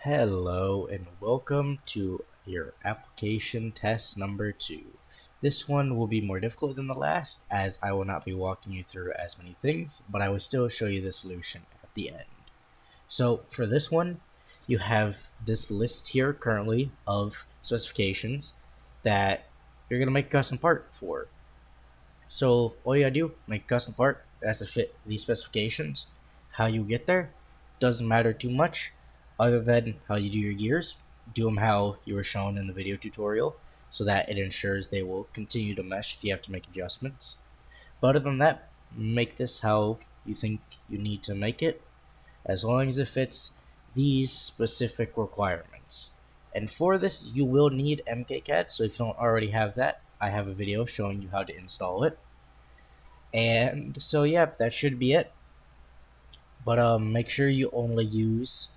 Hello and welcome to your application test number 2. This one will be more difficult than the last as I will not be walking you through as many things, but I will still show you the solution at the end. So for this one, you have this list here currently of specifications that you're going to make a custom part for. So all you gotta do, make a custom part that has to fit these specifications. How you get there doesn't matter too much other than how you do your gears. Do them how you were shown in the video tutorial so that it ensures they will continue to mesh if you have to make adjustments. But other than that, make this how you think you need to make it as long as it fits these specific requirements. And for this, you will need MKCAD, so if you don't already have that, I have a video showing you how to install it. And so yeah, that should be it. But make sure you only use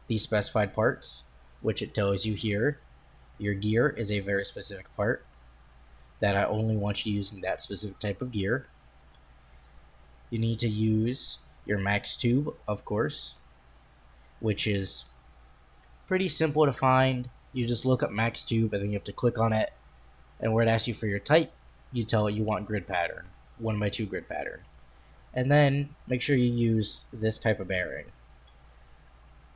these specified parts, which it tells you here. Your gear is a very specific part that I only want you using that specific type of gear. You need to use your max tube, of course, which is pretty simple to find. You just look up max tube and then you have to click on it, and where it asks you for your type, you tell it you want grid pattern, 1x2 grid pattern. And then make sure you use this type of bearing.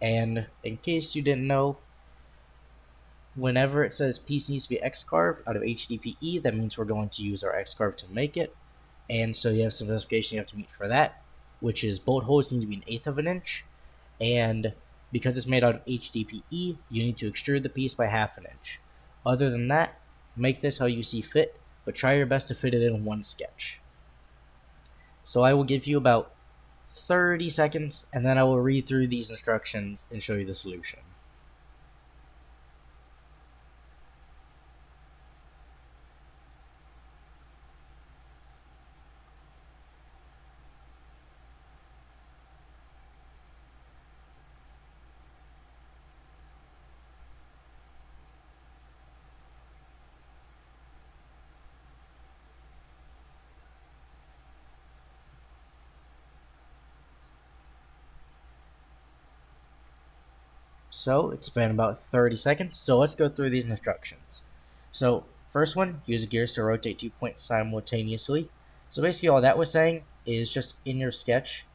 And in case you didn't know, whenever it says piece needs to be X-carved out of HDPE, that means we're going to use our X-carve to make it. And so you have some specification you have to meet for that, which is bolt holes need to be 1/8 of an inch. And because it's made out of HDPE, you need to extrude the piece by 1/2 an inch. Other than that, make this how you see fit, but try your best to fit it in one sketch. So I will give you about 30 seconds, and then I will read through these instructions and show you the solution. So it's been about 30 seconds, so let's go through these instructions. So first one, use the gears to rotate 2 points simultaneously. So basically all that was saying is just in your sketch,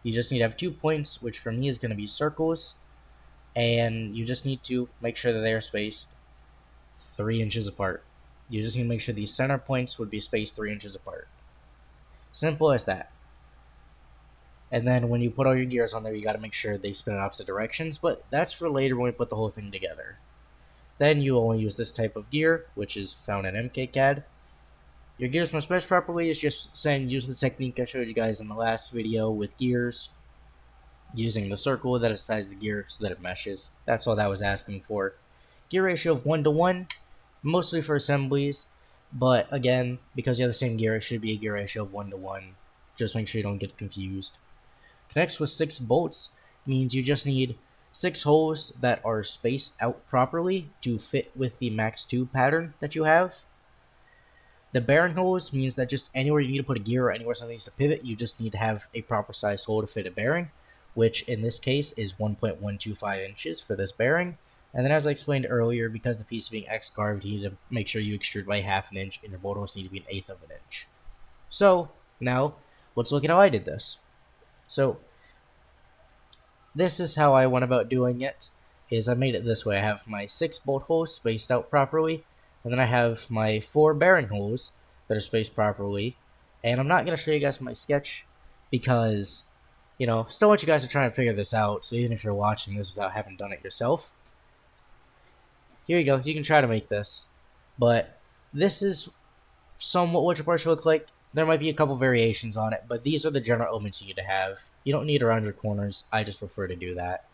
you just need to have 2 points, which for me is going to be circles, and you just need to make sure that they are spaced 3 inches apart. You just need to make sure these center points would be spaced 3 inches apart. Simple as that. And then when you put all your gears on there, you got to make sure they spin in opposite directions, but that's for later when we put the whole thing together. Then you only use this type of gear, which is found in MKCAD. Your gears must mesh properly is just saying use the technique I showed you guys in the last video with gears, using the circle that is the size of the gear so that it meshes. That's all that was asking for. Gear ratio of 1:1, mostly for assemblies, but again, because you have the same gear, it should be a gear ratio of 1:1. Just make sure you don't get confused. Connects with 6 bolts means you just need 6 holes that are spaced out properly to fit with the max tube pattern that you have. The bearing holes means that just anywhere you need to put a gear or anywhere something needs to pivot, you just need to have a proper sized hole to fit a bearing, which in this case is 1.125 inches for this bearing. And then as I explained earlier, because the piece is being X-carved, you need to make sure you extrude by 1/2 an inch, and your bolt holes need to be 1/8 of an inch. So now let's look at how I did this. So this is how I went about doing it, is I made it this way. I have my 6 bolt holes spaced out properly, and then I have my 4 bearing holes that are spaced properly. And I'm not going to show you guys my sketch because, still want you guys to try and figure this out. So even if you're watching this without having done it yourself, here you go. You can try to make this. But this is somewhat what your part should look like. There might be a couple variations on it, but these are the general elements you need to have. You don't need around your corners. I just prefer to do that.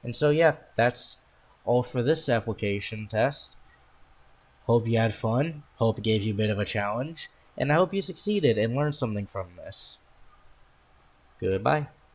And so yeah, that's all for this application test. Hope you had fun. Hope it gave you a bit of a challenge. And I hope you succeeded and learned something from this. Goodbye.